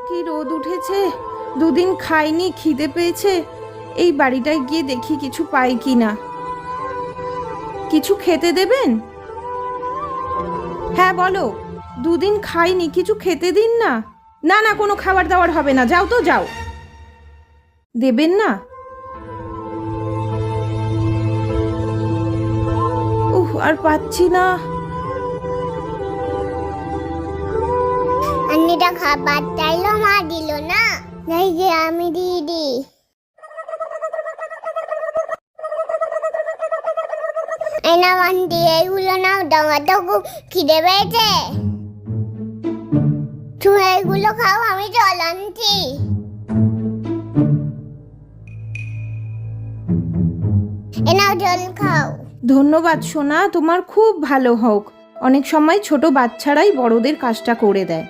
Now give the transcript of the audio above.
কি রোদ উঠেছে, দুদিন খাইনি, খিদে পেয়েছে। এই বাড়িটায় গিয়ে দেখি কিছু পাই কি না। কিছু খেতে দেবেন? হ্যাঁ বলো, দুদিন খাইনি, কিছু খেতে দিন না। না না, কোনো খাবার দাবার হবে না, যাও তো যাও। দেবেন না? আর পাচ্ছি না। আন্নিটা খাবার চাইলো, মা দিল না। নাই যে আমি দিদি এনা মান্ডি এইগুলো নাও, আমার তো খুব খিদে পেয়েছে। তুমি এইগুলো খাও, আমি জল আনছি। এনাও জল খাও। ধন্যবাদ সোনা, তোমার খুব ভালো হোক। অনেক সময় ছোট বাচ্চারাই বড়দের কাজটা করে দেয়।